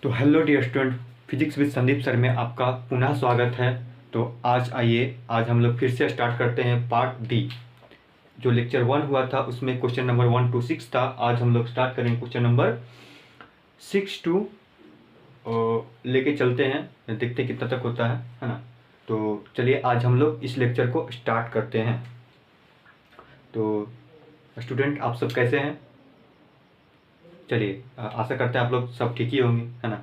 तो hello dear student, physics with Sandeep sir में आपका पुनः स्वागत है। तो आज हम लोग फिर से स्टार्ट करते हैं पार्ट डी। जो लेक्चर 1 हुआ था उसमें क्वेश्चन नंबर 1 to 6 था। आज हम लोग स्टार्ट करेंगे क्वेश्चन नंबर 6 टू लेके चलते हैं, देखते हैं कितना तक होता है ना। तो चलिए आज हम लोग इस लेक्चर को स्टार्ट करते हैं। तो स्टूडेंट आप सब कैसे हैं? चलिए आशा करते हैं आप लोग सब ठीक ही होंगे, है ना।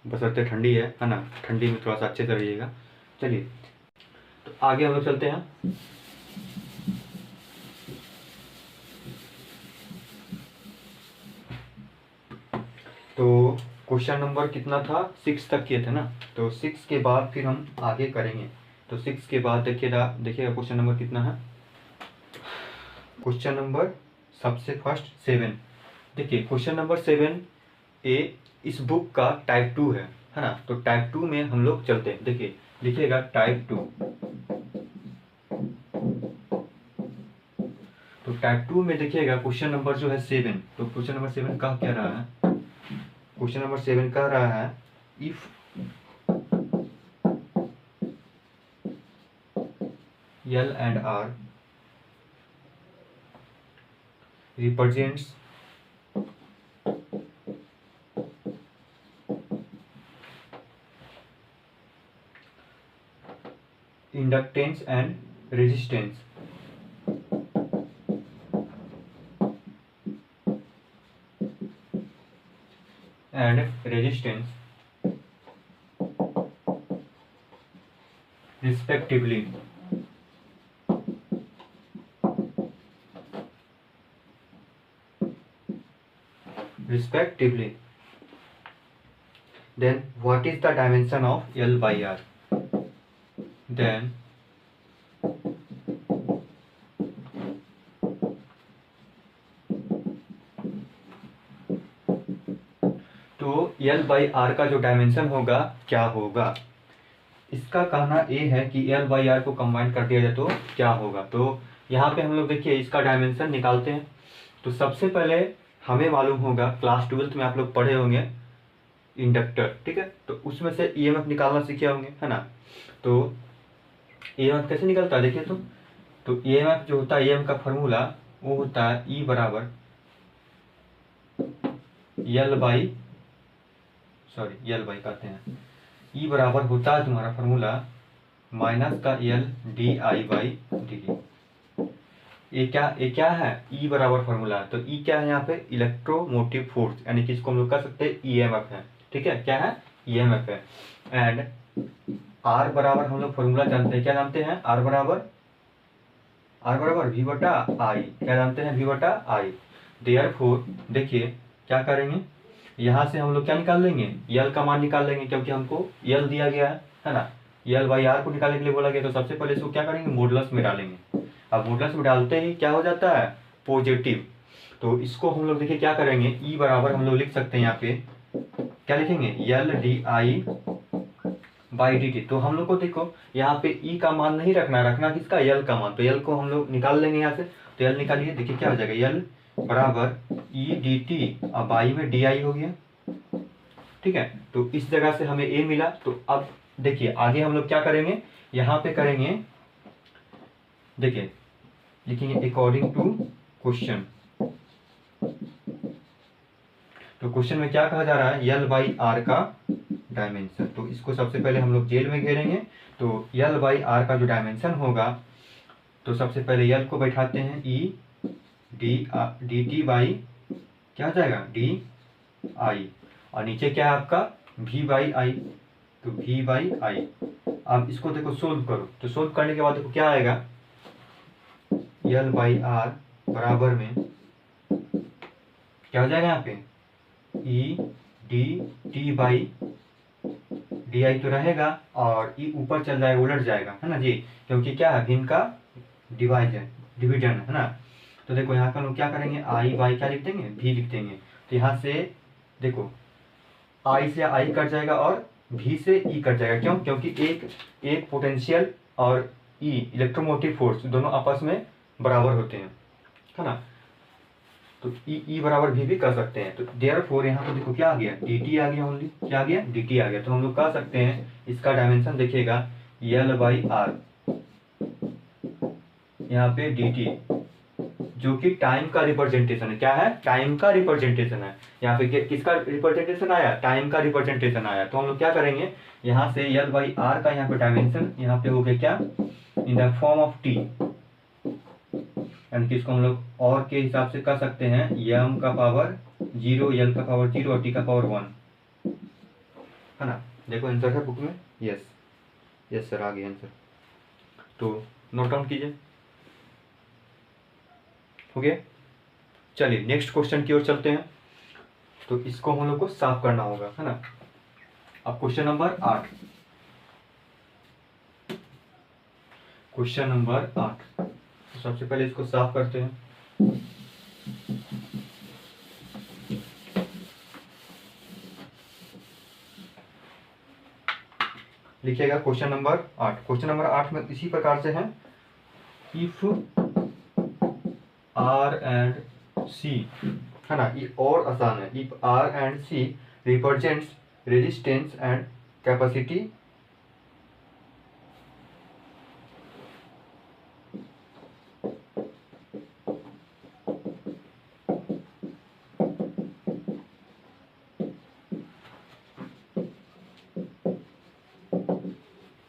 बशर्ते ठंडी है ना। ठंडी में थोड़ा सा अच्छे से रहिएगा। चलिए तो आगे हम लोग चलते हैं। तो क्वेश्चन नंबर कितना था? 6 तक किए थे ना। तो 6 के बाद फिर हम आगे करेंगे। तो 6 के बाद देखिएगा क्वेश्चन नंबर कितना है। क्वेश्चन नंबर सबसे फर्स्ट 7। देखिए क्वेश्चन नंबर 7 ए इस बुक का टाइप 2 है ना। तो टाइप 2 में हम लोग चलते हैं। देखिए लिखिएगा टाइप 2। तो टाइप 2 में देखिएगा क्वेश्चन नंबर जो है 7। तो क्वेश्चन नंबर 7 कह क्या रहा है? क्वेश्चन नंबर 7 कह रहा है if L and R represents inductance and resistance respectively, then what is the dimension of L by R? Then तो L by R का जो डायमेंशन होगा क्या होगा? इसका कहना ये है कि L by R को कंबाइन कर दिया जाए तो क्या होगा। तो यहाँ पे हम लोग देखिए इसका डायमेंशन निकालते हैं। तो सबसे पहले हमें मालूम होगा, क्लास 12th में आप लोग पढ़े होंगे इंडक्टर, ठीक है। तो उसमें से EMF निकालना सीखे होंगे, है ना। तो EMF कैसे निकलता है देखिए। तो EMF जो होता है, EMF का फॉर्मूला वो होता है E बराबर L बाई कहते हैं। E बराबर होता है तुम्हारा फॉर्मूला माइनस का L DI बाई dt। ये क्या है? E बराबर फॉर्मूला है। तो E क्या है यहाँ पे? इलेक्ट्रोमोटिव फोर्स, यानी कि इसको हम लोग कह सकते हैं EMF है, ठीक है। क्या है? EMF है। एंड R बराबर हम लोग फॉर्मूला जानते हैं। क्या जानते हैं? R बराबर V बटा I। क्या जानते हैं? V बटा I। देयरफॉर देखिए क्या करेंगे, यहाँ से हम लोग क्या निकाल लेंगे? L का मान निकाल लेंगे, क्योंकि हमको L दिया गया है ना। L बाई R को निकालने के लिए बोला गया। तो सबसे पहले इसको क्या करेंगे? मॉडुलस में डालेंगे। अब मॉडुलस में डालते ही क्या हो जाता है? पॉजिटिव। तो इसको हम लोग देखिए क्या करेंगे, E बराबर हम लोग लिख सकते हैं यहाँ पे, क्या लिखेंगे? L DI by dt। तो हम लोग को देखो यहाँ पे E का मान नहीं रखना किसका? L का मान। तो L को हम लोग निकाल लेंगे यहाँ से। तो L निकालिए, देखिए क्या हो जाएगा? L बराबर E dt, अब बाई में DI हो गया, ठीक है। तो इस जगह से हमें A मिला। तो अब देखिए आगे हम लोग क्या करेंगे, यहाँ पे करेंगे, देखिए लिखेंगे अकॉर्डिंग टू क्वेश्चन। तो क्वेश्चन में क्या कहा जा रहा है? L बाई R का डायमेंशन। तो इसको सबसे पहले हम लोग जेल में घेरेंगे। तो L बाई R का जो डायमेंशन होगा, तो सबसे पहले L को बैठाते हैं E dt बाई क्या हो जाएगा? DI। और नीचे क्या है आपका? V by I। तो V बाई I। अब इसको देखो सोल्व करो। तो सोल्व करने के बाद देखो क्या आएगा? L बाई R बराबर में क्या हो जाएगा यहाँ पे? E dt बाई DI तो रहेगा, और E ऊपर चल जाएगा, उलट जाएगा, है ना जी। क्योंकि क्या है? भिन्न का डिवीजन है ना। तो देखो यहाँ का लोग क्या करेंगे? I बाई क्या लिख देंगे? V लिख देंगे। तो यहाँ से देखो I से I कट जाएगा और V से E कट जाएगा। क्यों? क्योंकि एक पोटेंशियल और E इलेक्ट्रोमोटिव फोर्स दोनों आपस में बराबर होते हैं, है ना। तो ई बराबर वी भी कर सकते हैं। तो देयरफॉर यहाँ पे देखो क्या आ गया, डी टी आ गया, ओनली क्या आ गया, डी टी आ गया। तो हम लोग कह सकते हैं इसका डायमेंशन देखिएगा यल बाई आर, यहाँ पे डी टी जो कि टाइम का रिप्रेजेंटेशन है। क्या है, टाइम का रिप्रेजेंटेशन है। यहाँ पे किसका रिप्रेजेंटेशन आया, टाइम का रिप्रेजेंटेशन आया। तो हम लोग क्या करेंगे, यहाँ से यल बाई आर का यहाँ पे डायमेंशन यहाँ पे हो गया क्या, in the form of T, यानी कि इसको हम लोग और के हिसाब से कर सकते हैं, यम का पावर 0, यल का पावर 0 और टी का पावर 1, है ना। देखो आंसर है बुक में, यस यस सर आ गया आंसर। तो नोट डाउन कीजिए, हो गया। चलिए नेक्स्ट क्वेश्चन की ओर चलते हैं। तो इसको हम लोग को साफ करना होगा, है ना। अब क्वेश्चन नंबर 8, क्वेश्चन नंबर 8, तो सबसे पहले इसको साफ करते हैं। लिखिएगा क्वेश्चन नंबर 8। क्वेश्चन नंबर 8 में इसी प्रकार से है, इफ आर एंड सी, है ना, ये और आसान है। If R and C represents resistance and capacity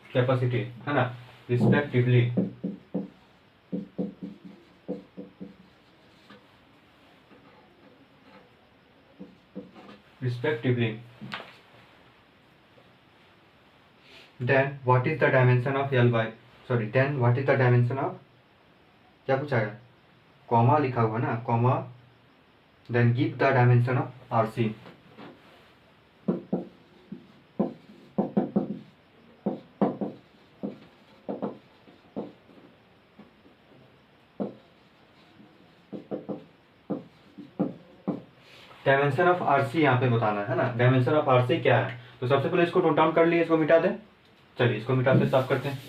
capacity, है ना, respectively, then what is the dimension of L by, sorry, then what is the dimension of, क्या पूछा है, कॉमा लिखा हुआ ना, comma, then give the dimension of RC। Dimension of RC यहाँ पे बताना है ना, डायमेंशन ऑफ आरसी क्या है। तो सबसे पहले इसको नोट डाउन कर लिए, इसको मिटा दें। चलिए इसको मिटाते साफ करते हैं।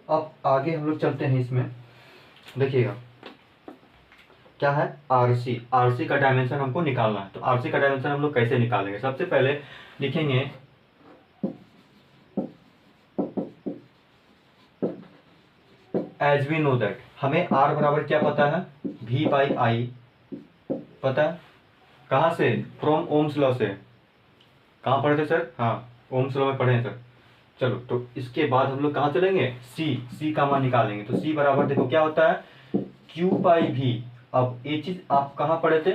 अब आगे हम लोग चलते हैं, इसमें देखिएगा क्या है, आरसी, आरसी का डायमेंशन हमको निकालना है। तो आरसी का डायमेंशन हम लोग कैसे निकालेंगे, सबसे पहले लिखेंगे एज वी नो दैट, हमें आर बराबर क्या पता है, वी बाई आई पता है, कहाँ से, फ्रॉम ओम्स लॉ से। कहाँ पढ़े थे सर, हाँ ओम्स लॉ में पढ़े हैं सर। चलो तो इसके बाद हम लोग कहाँ चलेंगे, सी का मान निकालेंगे। तो सी बराबर देखो क्या होता है, क्यू बाई वी। अब ये चीज आप कहाँ पढ़े थे,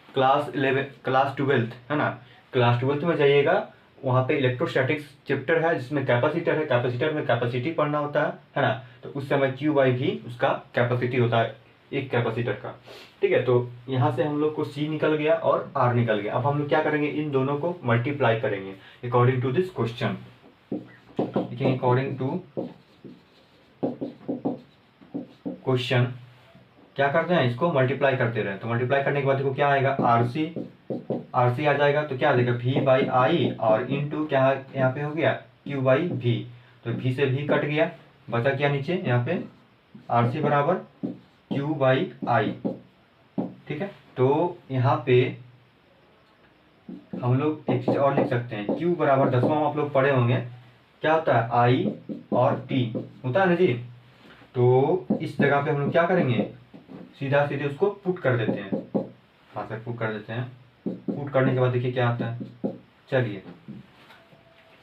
क्लास 11, क्लास 12th, है ना। क्लास 12th में जाइएगा, वहाँ पे इलेक्ट्रोस्टैटिक्स चैप्टर है जिसमें कैपेसिटर है, कैपेसिटर में कैपेसिटी पढ़ना होता है ना। तो उस समय क्यू बाई वी उसका कैपेसिटी होता है, एक कैपेसिटर का। ठीक है, तो यहाँ से हम लोग को सी निकल गया और आर निकल गया। अब हम लोग क्या करेंगे, इन दोनों को मल्टीप्लाई करेंगे अकॉर्डिंग टू दिस क्वेश्चन। लिखेंगे अकॉर्डिंग टू क्वेश्चन, क्या करते हैं, इसको मल्टीप्लाई करते रहे। तो मल्टीप्लाई करने के बाद देखो क्या आएगा, आरसी, आरसी आ जाएगा तो क्या आ जाएगा, वी बाई आई, और इनटू क्या यहाँ पे हो गया, क्यू बाई वी। तो वी से वी कट गया, बचा क्या नीचे यहाँ पे, आरसी बराबर क्यू बाई आई। ठीक है, तो यहाँ पे हम लोग एक चीज और लिख सकते हैं, क्यू बराबर 10वां आप लोग पढ़े होंगे, क्या होता है, आई और टी होता है ना जी। तो इस जगह पे हम लोग क्या करेंगे, सीधा सीधे उसको पुट कर देते हैं। हाँ सर पुट कर देते हैं। पुट करने के बाद देखिए क्या आता है, चलिए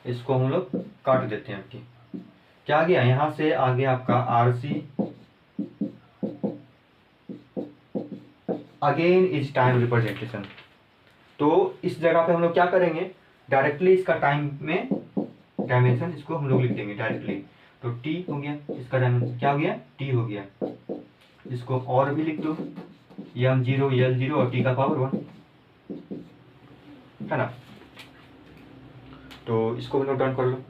इसको हम लोग काट देते हैं। आपकी क्या आ गया, यहाँ से आ गया आपका R C, again is time representation. तो इस जगह पे हम लोग क्या करेंगे, डायरेक्टली इसका टाइम में डायमेंशन इसको हम लोग लिख देंगे डायरेक्टली। तो टी हो गया, इसका डायमेंशन क्या हो गया, टी हो गया। इसको और भी लिख दो, एम 0 एल 0 और टी का पावर 1, है ना। तो इसको भी नोट डाउन कर लो।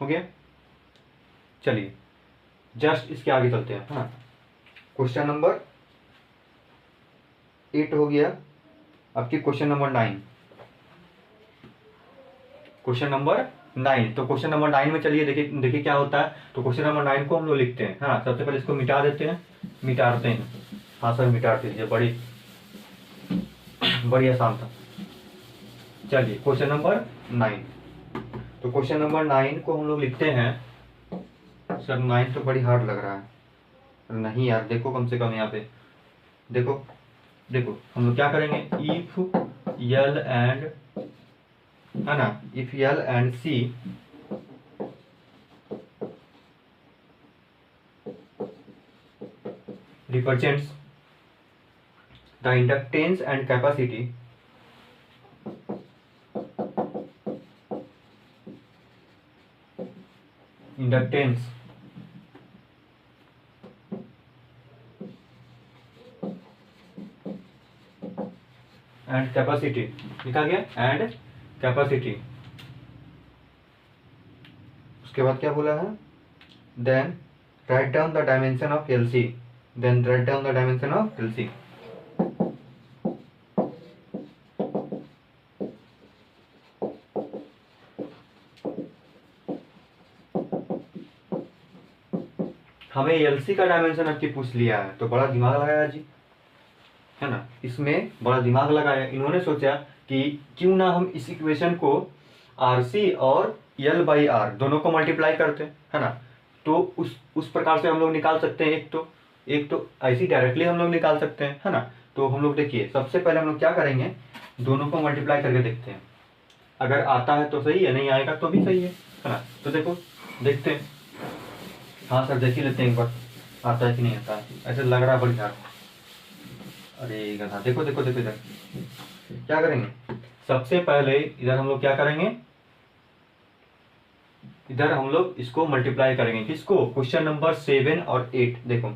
हो गया, चलिए जस्ट इसके आगे चलते हैं, हाँ। क्वेश्चन नंबर 8 हो गया, आपकी क्वेश्चन नंबर 9। क्वेश्चन नंबर 9, तो क्वेश्चन नंबर 9 में चलिए देखिए देखिए क्या होता है। तो क्वेश्चन नंबर 9 को हम लोग लिखते हैं, हाँ। सबसे पहले इसको मिटा देते हैं, मिटाते हैं, हाँ सर मिटा दीजिए, बड़ी आसान था। चलिए क्वेश्चन नंबर 9, तो क्वेश्चन नंबर 9 को हम लोग लिखते हैं। सर 9 तो बड़ी हार्ड लग रहा है। नहीं यार, देखो कम से कम यहाँ पे देखो देखो हम लोग क्या करेंगे, इफ यल एंड, है ना, if L and C represents the inductance and capacity inductance and capacity, लिखा गया and capacity। उसके बाद क्या बोला है, then write down the dimension of LC, then write down the dimension of LC। हमें एलसी का डायमेंशन आपकी पूछ लिया है, तो बड़ा दिमाग लगाया जी, है ना। इसमें बड़ा दिमाग लगाया, इन्होंने सोचा कि क्यों ना हम इस इक्वेशन को आरसी और यल बाई आर दोनों को मल्टीप्लाई करते हैं, है ना। तो उस प्रकार से हम लोग निकाल सकते हैं। एक तो ऐसी डायरेक्टली हम लोग निकाल सकते हैं, है ना। तो हम लोग देखिए सबसे पहले हम लोग क्या करेंगे, दोनों को मल्टीप्लाई करके देखते हैं। अगर आता है तो सही है, नहीं आएगा तो भी सही है ना। तो देखो देखते हैं, हाँ सर देख ही लेते हैं एक बार, आता है कि नहीं आता है। ऐसे लग रहा है बड़ी यार, अरे गधा, देखो देखो देखो इधर क्या करेंगे। सबसे पहले इधर हम लोग क्या करेंगे, इधर हम लोग इसको मल्टीप्लाई करेंगे, किसको, क्वेश्चन नंबर 7 और 8। देखो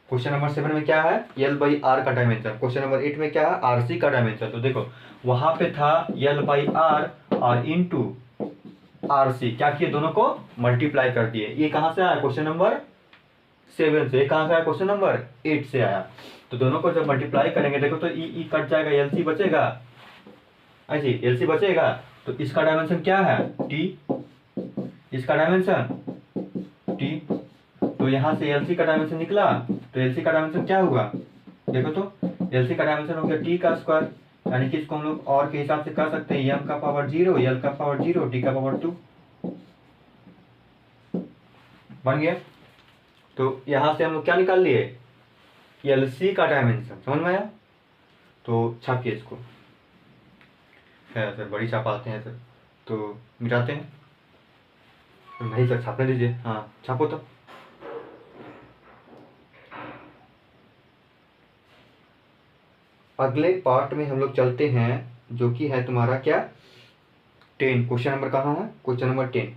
क्वेश्चन नंबर 7 में क्या है, यल बाई आर का डायमेंशन, क्वेश्चन नंबर 8 में क्या है, आरसी का डायमेंशन। तो देखो वहां पे था यल बाई आर और इनटू आरसी, क्या किए, दोनों को मल्टीप्लाई कर दिए। ये कहां से आया, क्वेश्चन नंबर 7 से। कहां से आया, क्वेश्चन नंबर 8 से आया। तो दोनों को जब मल्टीप्लाई करेंगे देखो तो ई कट जाएगा, एलसी बचेगा, ऐसे एलसी बचेगा। तो इसका डायमेंशन क्या है, टी, इसका डायमेंशन टी। तो यहाँ से एलसी का डायमेंशन निकला, तो एलसी का डायमेंशन क्या हुआ, देखो तो एलसी का डायमेंशन हो गया टी का स्क्वायर, यानी कि इसको हम लोग और के हिसाब से कर सकते हैं, एम का पावर 0, एल का पावर 0, टी का पावर 2 बन गया। तो यहाँ से हम लोग क्या निकाल लिए, एलसी का डायमेंशन, समझ में आया। तो छापिए इसको, है सर बड़ी छापाते हैं सर, तो मिटाते हैं। नहीं सर छापने दीजिए, हाँ छापो तो। अगले पार्ट में हम लोग चलते हैं, जो कि है तुम्हारा क्या, 10। क्वेश्चन नंबर कहाँ है, क्वेश्चन नंबर 10।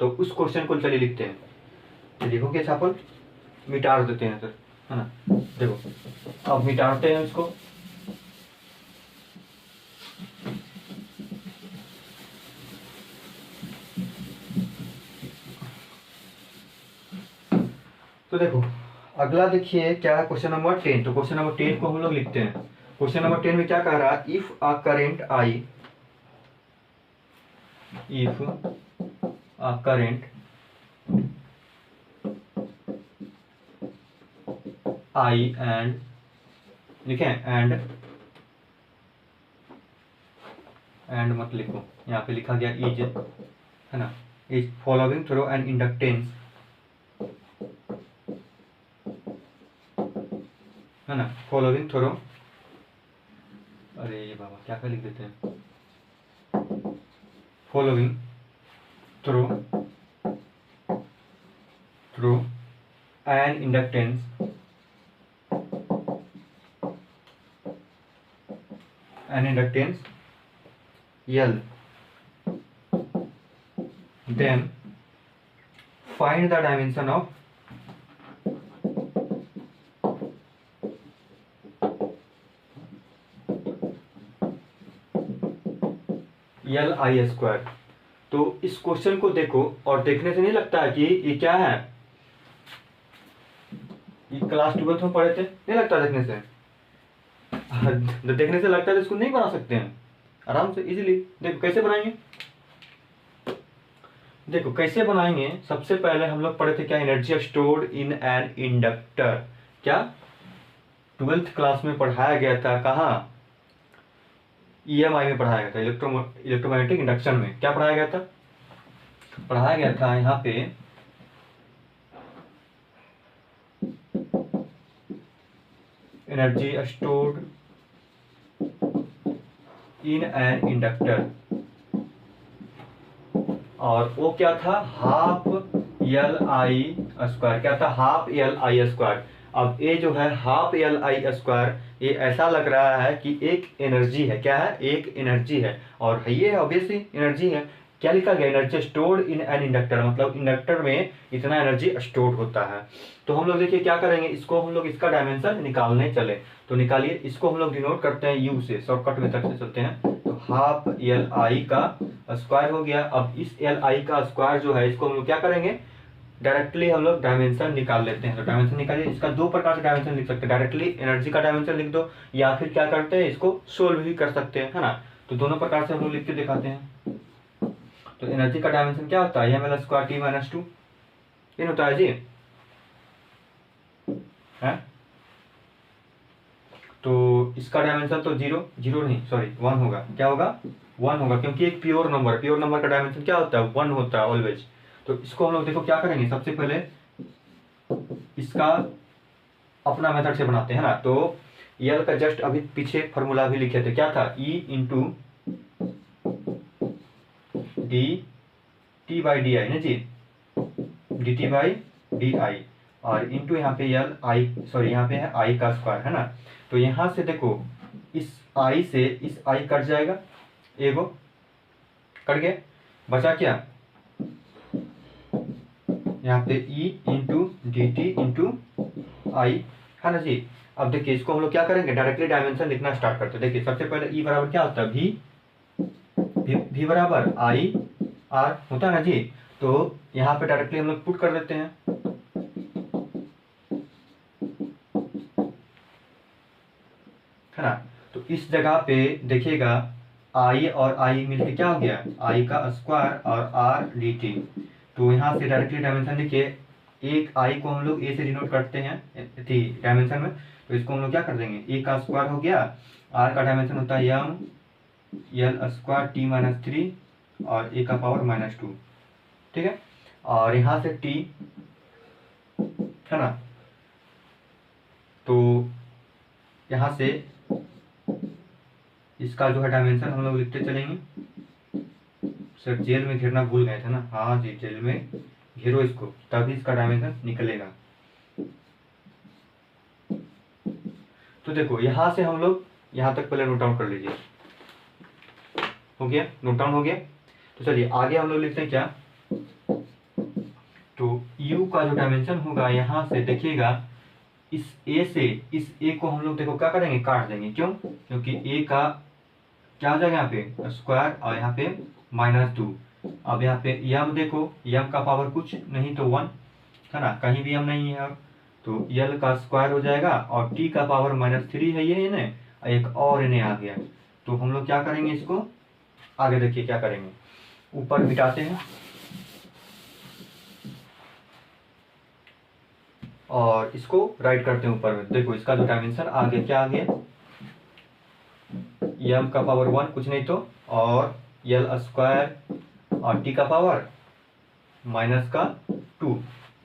तो उस क्वेश्चन को चलिए लिखते हैं। तो देखो क्या छापल, मिटा देते हैं सर, है ना। देखो अब मिटाते हैं इसको। तो देखो अगला देखिए क्या है, क्वेश्चन नंबर 10। तो क्वेश्चन नंबर 10 को हम लोग लिखते हैं। क्वेश्चन नंबर 10 में क्या कह रहा है, if a current I, if a current I and, लिखें एंड मत लिखो, यहाँ पे लिखा गया इज, है ना, is following through an inductance, है ना, फॉलोइंग थ्रू, अरे बाबा क्या क्या लिख देते हैं, following through an inductance L, then find the dimension of L I square. तो इस क्वेश्चन को देखो और देखने से नहीं लगता है कि ये क्या है, क्लास 12 में पढ़े थे, नहीं लगता देखने से? देखने से लगता है तो इसको नहीं बना सकते हैं आराम से इजीली। देखो कैसे बनाएंगे, देखो कैसे बनाएंगे। सबसे पहले हम लोग पढ़े थे क्या, energy stored in an inductor. क्या 12th क्लास में पढ़ाया गया था, कहाँ, EMI में पढ़ाया गया था, इलेक्ट्रोमैग्नेटिक इंडक्शन में। क्या पढ़ाया गया था, पढ़ाया गया था यहाँ पे energy stored in an inductor, और वो क्या था, हाफ LI²। क्या था, हाफ LI²। अब ये जो है हाफ LI², ये ऐसा लग रहा है कि एक एनर्जी है। क्या है, एक एनर्जी है, और ये ऑब्वियसली एनर्जी है। क्या लिखा गया, energy stored in an inductor, मतलब इंडक्टर में इतना एनर्जी स्टोर होता है। तो हम लोग देखिए क्या करेंगे, इसको हम लोग इसका डायमेंशन निकालने चले। तो निकालिए, इसको हम लोग डिनोट करते हैं U से, शॉर्टकट मेथड से चलते हैं। तो हाफ LI का स्क्वायर हो गया। अब इस LI का स्क्वायर जो है, इसको हम लोग क्या करेंगे, डायरेक्टली हम लोग डायमेंशन निकाल लेते हैं। तो डायमेंशन निकालिए, इसका दो प्रकार से डायमेंशन लिख सकते हैं, डायरेक्टली एनर्जी का डायमेंशन लिख दो, या फिर क्या करते हैं, इसको सोल्व भी कर सकते हैं, है ना। तो दोनों प्रकार से हम लोग लिख के दिखाते हैं। तो एनर्जी का डायमेंशन क्या होता है, mL²T-2 ये होता है जी, है। तो इसका डायमेंशन तो जीरो नहीं, सॉरी 1 होगा। क्या होगा, 1 होगा, क्योंकि एक प्योर नंबर का डायमेंशन क्या होता है, 1 होता है ऑलवेज। तो इसको हम लोग देखो क्या करेंगे, सबसे पहले इसका अपना मेथड से बनाते हैं ना। तो यल का जस्ट अभी पीछे फॉर्मूला भी लिखे थे, क्या था, E/dt/di ना जी, dt/di, और इंटू यहाँ पे यहाँ पे है I का स्क्वायर, है ना। तो यहाँ से देखो, इस I से इस I कट जाएगा, एगो कट गया, बचा क्या, यहाँ पे E/dt/I, है ना जी। अब देखिए इसको हम लोग क्या करेंगे, डायरेक्टली डायमेंशन लिखना स्टार्ट करते हैं। देखिए सबसे पहले E बराबर क्या होता है, V बराबर IR होता है ना जी। तो यहाँ पे डायरेक्टली हम लोग पुट कर देते हैं, है ना। तो इस जगह पे देखिएगा I और I मिलके क्या हो गया, I का स्क्वायर और R dt। तो यहाँ से डायरेक्टली डायमेंशन लिखिए, एक I को हम लोग A से डिनोट करते हैं थी डायमेंशन में। तो इसको हम लोग क्या कर देंगे, A का स्क्वायर हो गया, R का डायमेंशन होता है mL²T-3 और A का पावर -2, ठीक है। और यहाँ से T, है ना। तो यहाँ से इसका जो है डायमेंशन हम लोग लिखते चलेंगे। सर जेल में घेरना भूल गए थे ना, हाँ जी, जेल में घेरो इसको, तभी इसका डायमेंशन निकलेगा। तो देखो यहाँ से हम लोग यहाँ तक पहले नोट डाउन कर लीजिए, हो गया, नोट डाउन हो गया। तो चलिए आगे हम लोग लिखते हैं क्या, तो U का जो डायमेंशन होगा, यहाँ से देखिएगा इस A से इस A को हम लोग देखो क्या करेंगे, काट देंगे। क्यों, क्योंकि A का क्या हो जाएगा यहाँ पे स्क्वायर, और यहाँ पे -2। अब यहाँ पे यम देखो, यम का पावर कुछ नहीं तो 1, है ना, कहीं भी यम नहीं है। अब तो यल का स्क्वायर हो जाएगा, और T का पावर -3 है ये इन्हें, एक और इन्हें आ गया। तो हम लोग क्या करेंगे, इसको आगे देखिए क्या करेंगे, ऊपर मिटाते हैं और इसको राइट करते हैं ऊपर में। देखो इसका जो डायमेंशन आगे क्या आ गया, यम का पावर 1 कुछ नहीं तो, और यल स्क्वायर और T का पावर -2,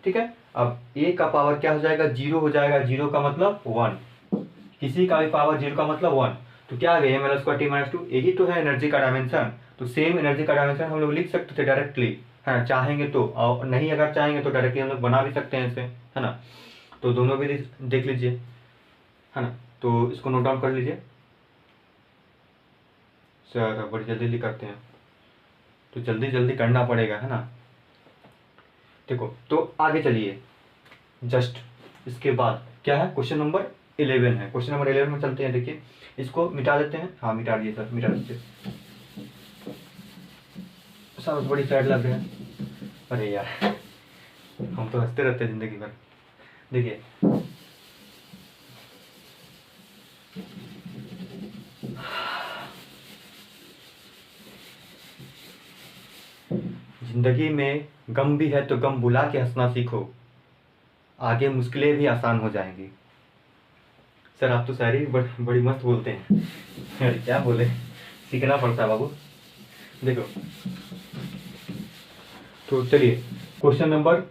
ठीक है। अब A का पावर क्या हो जाएगा, 0 हो जाएगा, 0 का मतलब 1, किसी का भी पावर 0 का मतलब 1। तो क्या आ गया, mL²T-2, यही तो है एनर्जी का डायमेंशन। तो सेम एनर्जी का डायमेंशन हम लोग लिख सकते थे डायरेक्टली, है ना, चाहेंगे तो, और नहीं अगर चाहेंगे तो डायरेक्टली हम लोग बना भी सकते हैं इसे, है ना। तो दोनों भी देख लीजिए, है ना। तो इसको नोट डाउन कर लीजिए। सर बड़ी जल्दी जल्दी करते हैं, तो जल्दी जल्दी करना पड़ेगा, है ना। देखो तो आगे चलिए, जस्ट इसके बाद क्या है, क्वेश्चन नंबर 11 है। क्वेश्चन नंबर 11 में चलते हैं। देखिए इसको मिटा देते हैं, हाँ मिटा दिए सर, मिटा दीजिए सर, बड़ी सैड लग रहा है। अरे यार हम तो हंसते रहते हैं जिंदगी भर। देखिए जिंदगी में गम भी है तो गम भुला के हंसना सीखो, आगे मुश्किलें भी आसान हो जाएंगी। सर आप तो शायरी बड़ी मस्त बोलते हैं। अरे क्या बोले, सीखना पड़ता है बाबू। देखो तो चलिए, क्वेश्चन नंबर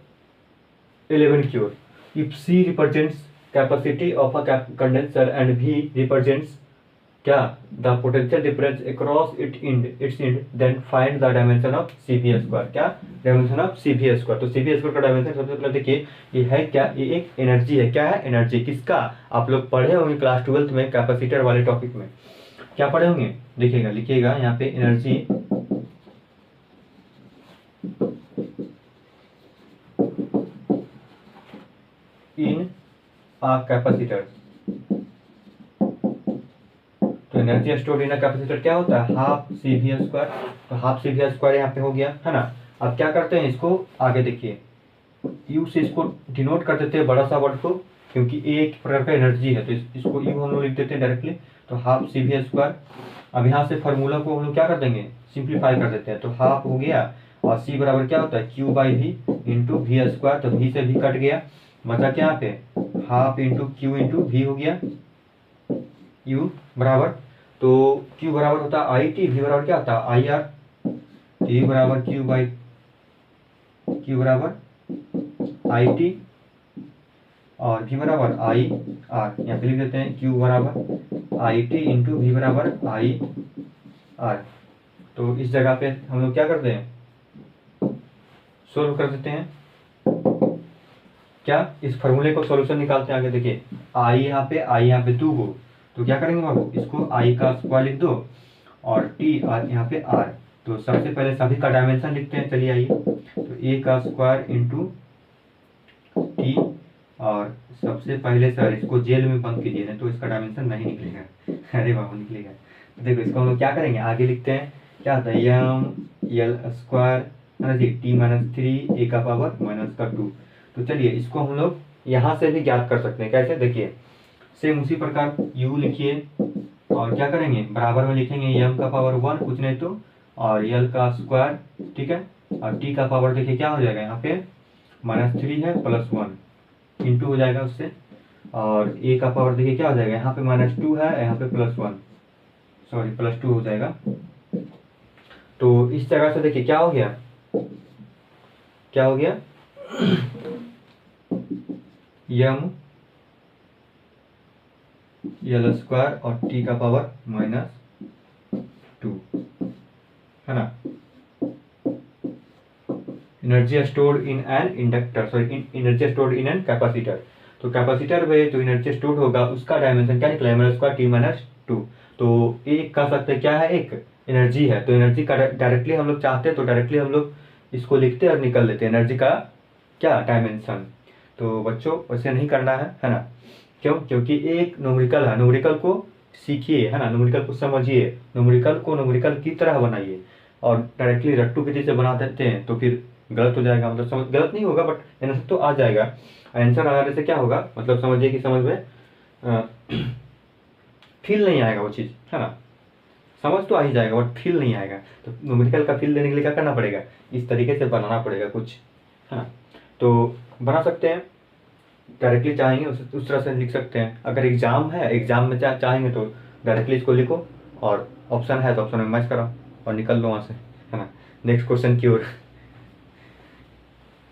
11 क्योर। If C represents capacity of a condenser and V represents क्या the potential difference across its end, then find the dimension of CV square. क्या डायमेंशन ऑफ CV स्क्वायर? तो CV स्क्वायर का dimension सबसे पहले देखिए, ये है क्या, ये एक एनर्जी है। क्या है? एनर्जी। किसका? आप लोग पढ़े होंगे क्लास 12 में कैपेसिटर वाले टॉपिक में। क्या पढ़े होंगे? देखिएगा, लिखिएगा यहाँ पे, एनर्जी इन आ कैपेसिटर। तो energy stored in a capacitor क्या होता है? Half CV square. तो हाफ CV स्क्वायर यहाँ पे हो गया, है ना। अब क्या करते हैं इसको, आगे देखिए, U से इसको डिनोट कर देते हैं बड़ा सा वर्ड को, क्योंकि एक प्रकार का एनर्जी है, तो इसको U हम लोग लिख देते हैं डायरेक्टली। तो हाफ CV स्क्वायर। अब यहाँ से फार्मूला को हम लोग क्या कर देंगे, सिंप्लीफाई कर देते हैं। तो हाफ हो गया, और C बराबर क्या होता है? Q by V into V square. तो V से V कट गया, बचा क्या यहाँ पे? Half into Q into V हो गया। U बराबर, तो Q बराबर होता है IT, V बराबर क्या होता है? IR। T बराबर Q बाई Q बराबर IT, और V बराबर IR। यहाँ पे लिख देते हैं Q बराबर IT इंटू V बराबर IR। तो इस जगह पे हम लोग क्या करते हैं, सोल्व कर देते हैं। क्या इस फॉर्मूले को सॉल्यूशन निकालते हैं। आगे देखिए, I यहाँ पे 2 को, तो क्या करेंगे बाबू, इसको I का स्क्वायर लिख दो, और T यहाँ पे R। तो सबसे पहले सभी का डायमेंशन लिखते हैं। चलिए आइए, तो A का स्क्वायर इंटू T, और सबसे पहले सर इसको जेल में बंद कीजिए, नहीं तो इसका डायमेंशन नहीं निकलेगा। अरे बाबू निकलेगा। तो देखो इसको हम लोग क्या करेंगे, आगे लिखते हैं, क्या होता है, L स्क्वायर है ना जी, T माइनस 3 A का पावर माइनस का 2। तो चलिए इसको हम लोग यहाँ से भी ज्ञात कर सकते हैं। कैसे? देखिए, सेम उसी प्रकार U लिखिए, और क्या करेंगे, बराबर में लिखेंगे m का पावर 1, कुछ नहीं तो, और L का स्क्वायर, ठीक है। और T का पावर देखिए क्या हो जाएगा, यहाँ पे -3 है प्लस 1 इंटू हो जाएगा उससे, और A का पावर देखिए क्या हो जाएगा, यहाँ पे -2 है, यहाँ पे +1, सॉरी +2 हो जाएगा। तो इस तरह से देखिए क्या हो गया, क्या हो गया, m L स्क्वायर और T का पावर -2, है ना। Energy stored in an inductor, sorry energy stored in an capacitor. तो कैपेसिटर में जो एनर्जी स्टोर्ड होगा उसका डायमेंशन क्या निकला, m स्क्वायर T माइनस 2। तो एक कह सकते हैं क्या है, एक एनर्जी है। तो एनर्जी का डायरेक्टली हम लोग चाहते हैं तो डायरेक्टली हम लोग इसको लिखते हैं और निकल लेते हैं एनर्जी का क्या डायमेंशन। तो बच्चों वैसे नहीं करना है ना। क्यों? क्योंकि एक न्यूमेरिकल है, न्यूमेरिकल को सीखिए, है ना, न्यूमेरिकल को समझिए, न्यूमेरिकल को न्यूमेरिकल की तरह बनाइए। और डायरेक्टली रट्टू की जैसे बना देते हैं तो फिर गलत हो जाएगा, मतलब समझ गलत नहीं होगा, बट आंसर तो आ जाएगा। आंसर आ जाने से क्या होगा, मतलब समझिए कि समझ में फील नहीं आएगा वो चीज़, है ना। समझ तो आ ही जाएगा बट फील नहीं आएगा। तो न्यूमेरिकल का फील देने के लिए क्या करना पड़ेगा, इस तरीके से बनाना पड़ेगा कुछ, है ना। तो बना सकते हैं, डायरेक्टली चाहेंगे उस तरह से लिख सकते हैं। अगर एग्जाम है, एग्जाम में चाहेंगे तो डायरेक्टली इसको लिखो, और ऑप्शन है तो ऑप्शन में मैच कराओ और निकल लो वहाँ से, है ना। नेक्स्ट क्वेश्चन की ओर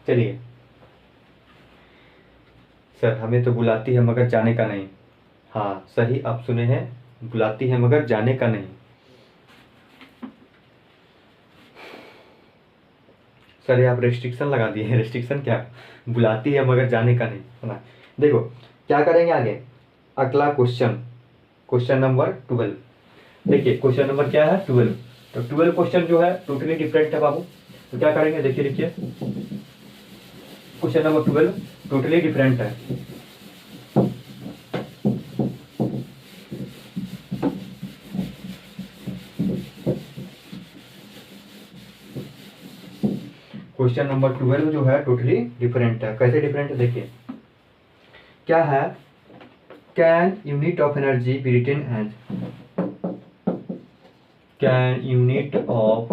चलिए। सर हमें तो बुलाती है मगर जाने का नहीं। हाँ सही आप सुने हैं, बुलाती है मगर जाने का नहीं। सर आप रेस्ट्रिक्शन लगा दिए हैं। रेस्ट्रिक्शन क्या? बुलाती है मगर जाने का नहीं, है ना। देखो क्या करेंगे आगे, अगला क्वेश्चन, क्वेश्चन नंबर 12। देखिए क्वेश्चन नंबर क्या है, 12। तो 12 क्वेश्चन जो है टोटली डिफरेंट है बाबू। तो क्या करेंगे, देखिए लिखिए, क्वेश्चन नंबर 12 टोटली डिफरेंट है। क्वेश्चन नंबर 12 जो है टोटली डिफरेंट है। कैसे डिफरेंट है देखिए, क्या है, can unit of energy be written as, can unit of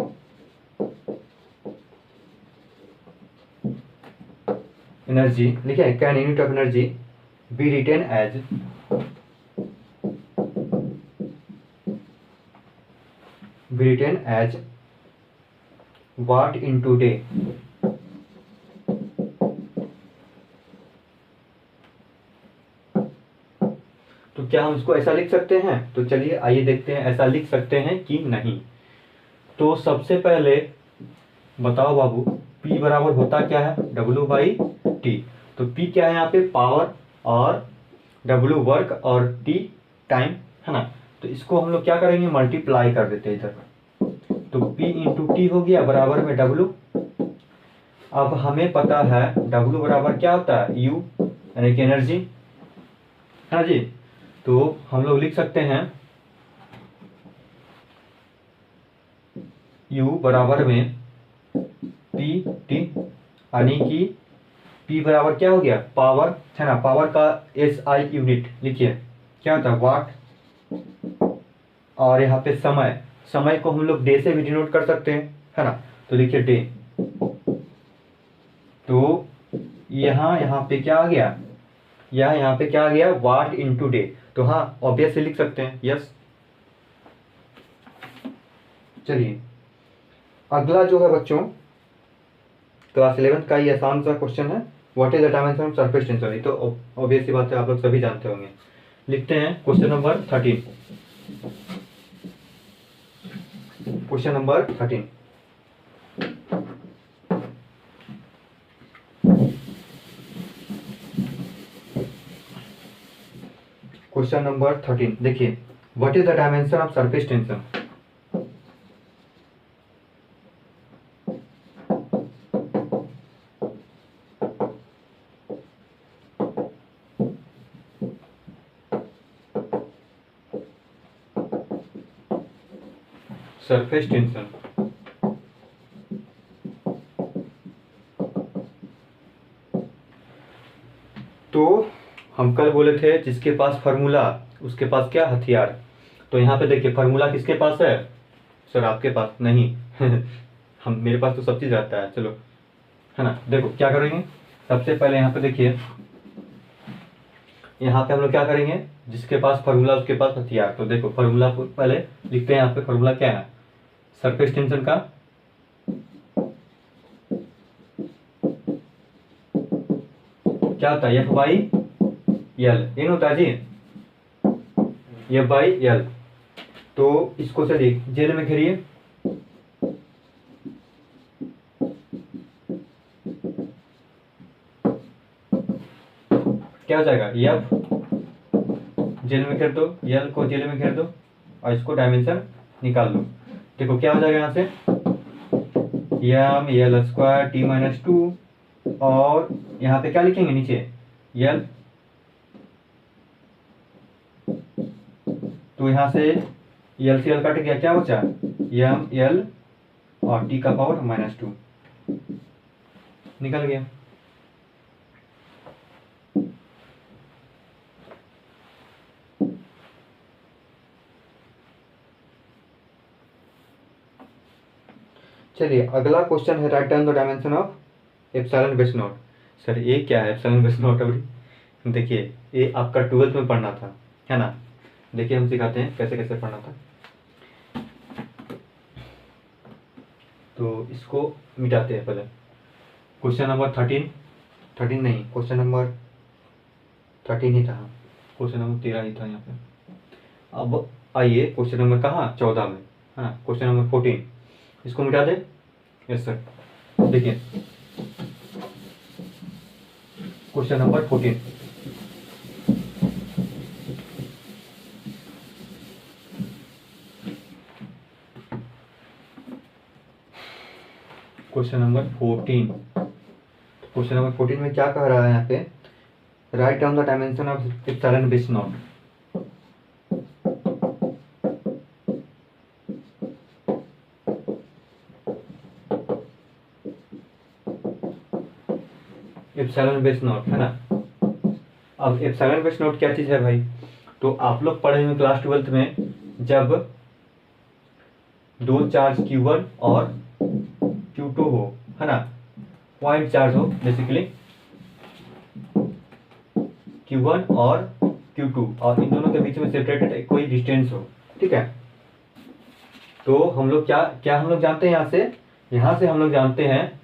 energy लिखा है, can unit of energy be written as watt into day. तो क्या हम इसको ऐसा लिख सकते हैं? तो चलिए आइए देखते हैं ऐसा लिख सकते हैं कि नहीं। तो सबसे पहले बताओ बाबू, P बराबर होता क्या है? W/T। तो P क्या है यहाँ पे? पावर, और W वर्क, और T टाइम, है ना। तो इसको हम लोग क्या करेंगे? मल्टीप्लाई कर देते हैं इधर। तो P इंटू टी हो गया बराबर में W। अब हमें पता है W बराबर क्या होता है? U, यानी कि एनर्जी, है ना जी। तो हम लोग लिख सकते हैं U बराबर में PT, यानी कि P बराबर क्या हो गया? पावर, है ना। पावर का SI यूनिट लिखिए, क्या होता है? वाट। और यहाँ पे समय, समय को हम लोग डे से भी डिनोट कर सकते हैं, है ना। तो लिखिए डे। तो यहाँ पे क्या आ गया? यहाँ पे क्या आ गया? वाट इंटू डे। तो हाँ, ऑब्वियसली लिख सकते हैं, यस। चलिए अगला जो है बच्चों, क्लास 11 का ये आसान सा क्वेश्चन है, what is the dimension of surface tension. तो ऑब्वियसली बात है, आप लोग सभी जानते होंगे। लिखते हैं question number 13। Question number 13, question number 13 देखिए, what is the dimension of surface tension. Surface tension, तो हम कल बोले थे जिसके पास फार्मूला उसके पास क्या हथियार। तो यहाँ पे देखिए फार्मूला किसके पास है? सर आपके पास नहीं हम, मेरे पास तो सब चीज रहता है, चलो, है ना। देखो क्या करेंगे, सबसे पहले यहाँ पे देखिए, यहाँ पे हम लोग क्या करेंगे? जिसके पास फार्मूला उसके पास हथियार। तो देखो फार्मूला को पहले लिखते हैं। यहाँ पे फार्मूला क्या है सरफेस टेंशन का? क्या होता है? F/L, इन होता है जी, F/L। तो इसको चलिए जेल में घेरिए। क्या हो जाएगा? F जेल में घेर दो, L को जेल में घेर दो, और इसको डायमेंशन निकाल लो। देखो क्या हो जाएगा यहाँ से? M L² T-2, और यहाँ पे क्या लिखेंगे नीचे? L। तो यहाँ से L से L कट गया, क्या बचा? ML और T का पावर -2 निकल गया। चलिए अगला क्वेश्चन है, right down the dimension of epsilon base not. Sir ये क्या है एप्सिलॉन बेस नॉट? अभी देखिए ये आपका 12th में पढ़ना था, है ना। देखिए हम सिखाते हैं कैसे कैसे पढ़ना था। तो इसको मिटाते हैं पहले। क्वेश्चन नंबर 13 नहीं, क्वेश्चन नंबर 13 ही था, क्वेश्चन नंबर 13 ही था यहाँ पे। अब आइए क्वेश्चन नंबर कहाँ? 14 में, है ना। क्वेश्चन नंबर 14, इसको मिटा दे। Yes sir. देखिए question number 14, question number 14। Question number 14 में क्या कह रहा है यहाँ पे? Write down the dimension of epsilon base naught. Epsilon base naught, है ना। अब एप्सिलॉन बेस नॉट क्या चीज है भाई? तो आप लोग पढ़े हुए क्लास 12th में, जब दो चार्ज Q1 और Q2 हो, है ना, पॉइंट चार्ज हो बेसिकली, Q1 और Q2 और इन दोनों के बीच में सेपरेटेड कोई डिस्टेंस हो, ठीक है। तो हम लोग क्या क्या हम लोग जानते हैं यहाँ से हम लोग जानते हैं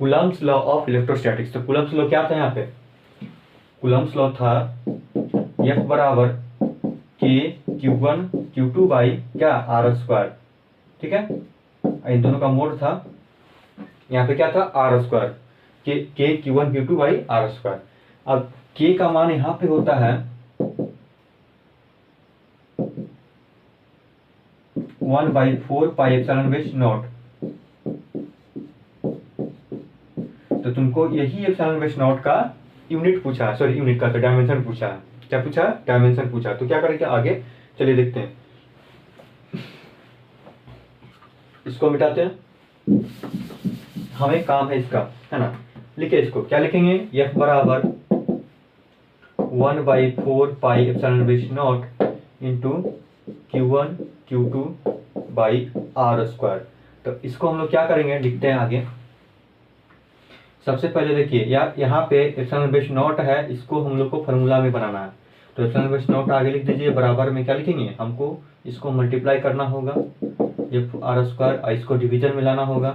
कूलम्ब्स लॉ ऑफ इलेक्ट्रोस्टैटिक्स। तो कूलम्ब्स लॉ क्या था यहाँ पे? कूलम्ब्स लॉ था F बराबर K Q1 Q2 बाई क्या R स्क्वायर, ठीक है। इन दोनों का मोड था, यहाँ पे क्या था R square, K Q1 Q2 by R square. अब K का मान यहाँ पे होता है 1/4 पाई एप्सिलॉन बेस नॉट। तो तुमको यही एप्सिलॉन बेस नॉट का यूनिट पूछा है, सॉरी यूनिट का तो डायमेंशन पूछा है। क्या पूछा? डायमेंशन पूछा। तो क्या करेंगे आगे, चलिए देखते हैं। इसको मिटाते हैं, हमें काम है इसका, है ना। लिखे इसको, क्या लिखेंगे? F बराबर 1/4 pi epsilon base not into Q1 Q2 by R square. तो इसको हम लोग क्या करेंगे, लिखते हैं आगे। सबसे पहले देखिए यहाँ पे एप्सिलॉन बेस नॉट है, इसको हम लोग को फॉर्मूला में बनाना है। तो एप्सिलॉन बेस नॉट आगे लिख दीजिए, बराबर में क्या लिखेंगे, हमको इसको मल्टीप्लाई करना होगा R स्क्वायर, इसको डिवीजन में लाना होगा।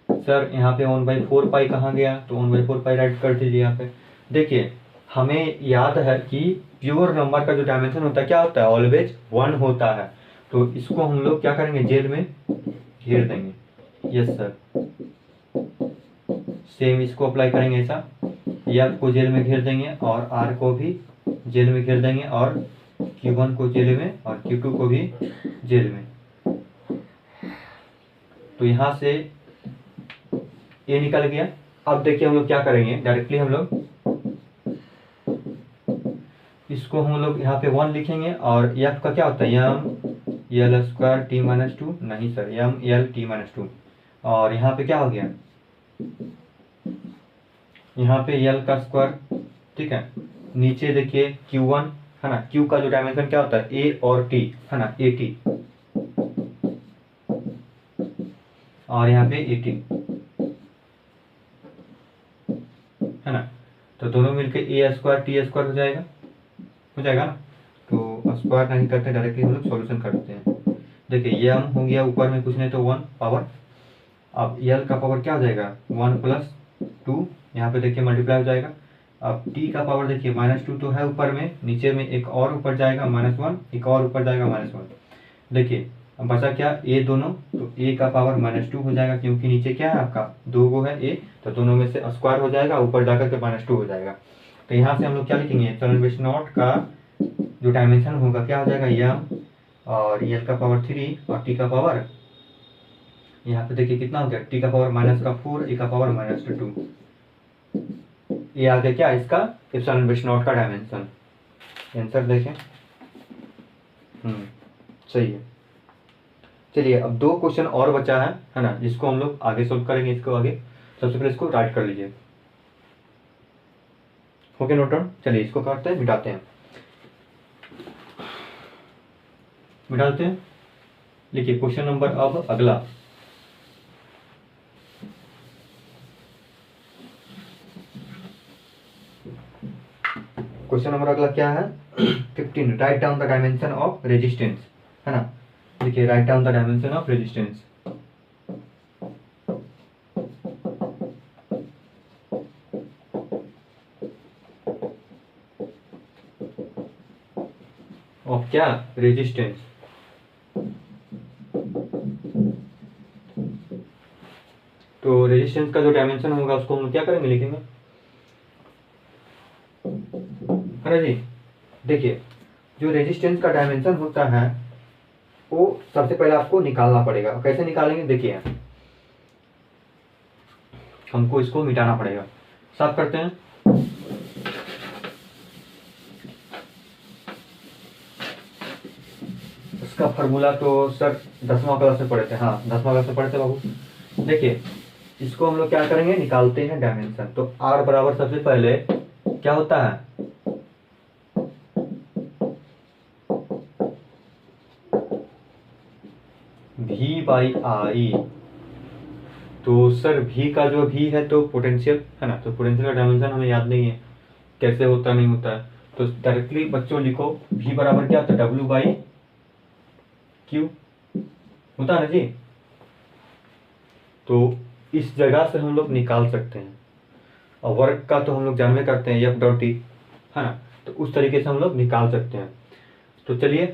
सर यहाँ पे 1/4 पाई कहाँ गया? तो 1/4 पाई राइट कर दीजिए यहाँ पे। देखिए हमें याद है कि प्योर नंबर का जो डायमेंशन होता है क्या होता है? ऑलवेज 1 होता है। तो इसको हम लोग क्या करेंगे, जेल में घेर देंगे। यस सर, सेम इसको अप्लाई करेंगे ऐसा। F को जेल में घेर देंगे और R को भी जेल में घेर देंगे और Q1 को जेल में और Q2 को भी जेल में। तो यहाँ से ये निकल गया। अब देखिए हम लोग क्या करेंगे, डायरेक्टली हम लोग इसको हम लोग यहाँ पे 1 लिखेंगे और F का क्या होता है, यम L स्क्वायर T माइनस 2, नहीं सर यम L T माइनस 2। और यहाँ पे क्या हो गया, यहाँ पे L का स्क्वायर, ठीक है। नीचे देखिए Q1 है ना, Q का जो डायमेंशन क्या होता है, A और T है ना, AT, और यहाँ पे AT है ना। तो दोनों मिलके A स्क्वायर T स्क्वायर हो जाएगा ना। तो स्क्वायर नहीं करते, डायरेक्टली हम लोग सॉल्यूशन करते हैं। देखिए यम हो गया ऊपर में कुछ नहीं तो 1 पावर, अब L का पावर क्या हो जाएगा 1 प्लस 2, यहाँ पे देखिए मल्टीप्लाई हो जाएगा। अब T का पावर देखिए -2 तो है ऊपर में, नीचे में एक और ऊपर जाएगा -1, एक और ऊपर जाएगा -1। देखिए अब बचा क्या, A दोनों, तो A का पावर -2 हो जाएगा, क्योंकि नीचे क्या है आपका 2 गो है A, तो दोनों में से स्क्वायर हो जाएगा, ऊपर जाकर के -2 हो जाएगा। तो यहाँ से हम लोग क्या लिखेंगे, एप्सिलॉन बेस नॉट का जो डायमेंशन होगा क्या हो जाएगा, यम और L का पावर 3 और T का पावर, यहाँ पे देखिए कितना हो गया, T का पावर -4, A का पावर -2। ये आ गया क्या इसका एप्सिलॉन बेस नॉट का डायमेंशन। आंसर देखें, सही है। चलिए अब 2 क्वेश्चन और बचा है ना, जिसको हम लोग आगे सोल्व करेंगे। इसको आगे सबसे पहले इसको राइट कर लीजिए, ओके नोट डाउन। चलिए इसको करते हैं, मिटाते हैं, मिटाते हैं। लिखिए क्वेश्चन नंबर अब अगला, क्वेश्चन नंबर अगला क्या है 15, right down the dimension of resistance, है ना। देखिए right down the dimension of resistance. Of क्या, रेजिस्टेंस। तो रेजिस्टेंस का जो डायमेंशन होगा उसको हम क्या करेंगे, लिखेंगे, है ना जी। देखिए जो रेजिस्टेंस का डायमेंशन होता है वो सबसे पहले आपको निकालना पड़ेगा। कैसे निकालेंगे, देखिए हमको इसको मिटाना पड़ेगा। साफ करते हैं, इसका फार्मूला तो सर 10वां क्लास में पढ़े थे, हाँ 10वां क्लास में पढ़े थे बाबू। देखिए इसको हम लोग क्या करेंगे, निकालते हैं डायमेंशन। तो R बराबर सबसे पहले क्या होता है, V/I। तो सर v का जो v है तो पोटेंशियल है ना, तो पोटेंशियल का डायमेंशन हमें याद नहीं है कैसे होता नहीं होता है, तो डायरेक्टली बच्चों लिखो v बराबर क्या होता है w बाई क्यू होता है ना जी। तो इस जगह से हम लोग निकाल सकते हैं, और वर्क का तो हम लोग जानवे करते हैं एफ डॉट टी है ना, तो उस तरीके से हम लोग निकाल सकते हैं। तो चलिए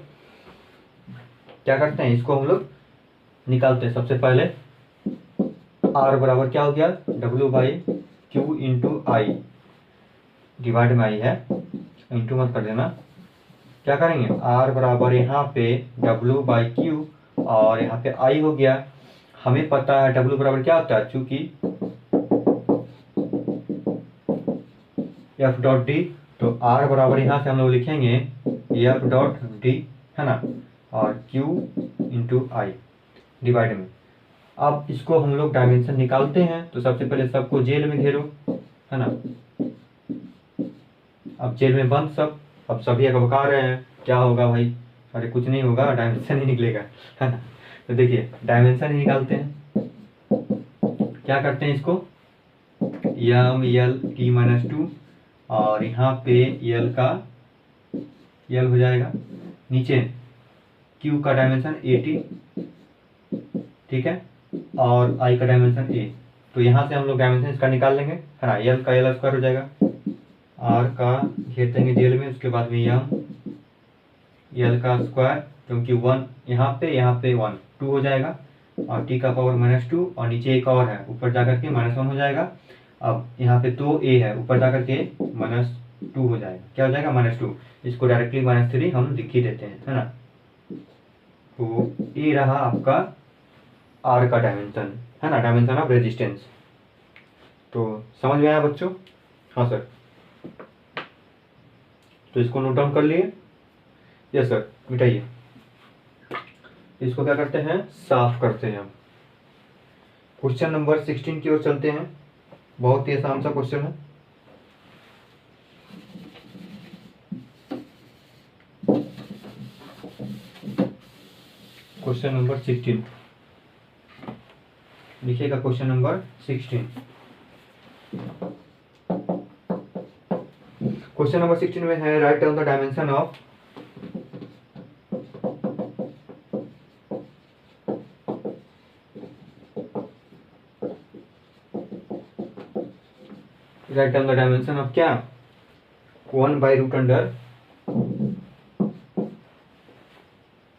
क्या करते हैं, इसको हम लोग निकालते हैं। सबसे पहले आर बराबर क्या हो गया W by Q into I, divide में आई है, इंटू मत कर देना। क्या करेंगे आर बराबर यहाँ पे डब्ल्यू बाई क्यू और यहाँ पे आई हो गया। हमें पता है डब्ल्यू बराबर क्या होता है, चूंकि एफ डॉट डी, तो आर बराबर यहाँ से हम लोग लिखेंगे एफ डॉट डी है ना, और क्यू इंटू आई डिवाइड में। अब इसको हम लोग डायमेंशन निकालते हैं, तो सबसे पहले सबको जेल में घेरो है ना। अब जेल में बंद सब, अब सभी बका रहे हैं क्या होगा भाई, अरे कुछ नहीं होगा, डायमेंशन ही निकलेगा है ना। तो देखिए डायमेंशन ही निकालते हैं, क्या करते हैं इसको यम यल टी माइनस टू और यहाँ पे यल का यल हो जाएगा, नीचे क्यू का डायमेंशन 80 ठीक है, और आई का डायमेंशन ए। तो यहाँ से हम लोग डायमेंशन इसका निकाल लेंगे है ना, यल का यल स्क्वायर हो जाएगा, आर का घेर देंगे जेल में, उसके बाद में यम यल का स्क्वायर, क्योंकि 1 यहाँ पे 1 2 हो जाएगा, और टी का पावर -2 और नीचे एक और है ऊपर जाकर के -1 हो जाएगा। अब यहाँ पे 2 ए है ऊपर जाकर के -2 हो जाएगा, क्या हो जाएगा -2, इसको डायरेक्टली -3 हम लिख ही देते हैं है ना। तो ये रहा आपका आर का डायमेंशन है ना, डायमेंशन ऑफ रेजिस्टेंस। तो समझ में आया बच्चों? हाँ सर, तो इसको नोट डाउन कर लिए? यस सर, मिटाइए इसको। क्या करते हैं साफ करते हैं हम। क्वेश्चन नंबर 16 की ओर चलते हैं, बहुत ही आसान सा क्वेश्चन है। क्वेश्चन नंबर 16 लिखिएगा, क्वेश्चन नंबर 16। क्वेश्चन नंबर 16 में है right down the dimension of right down the dimension of क्या 1/√अंडर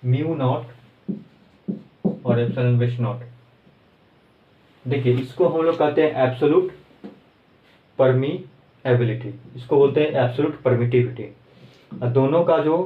म्यू नॉट और एप्सिलॉन बेस नॉट। देखिए इसको हम लोग कहते हैं एब्सोल्यूट परमीएबिलिटी, इसको बोलते हैं एब्सोल्यूट परमिटिविटी। दोनों का जो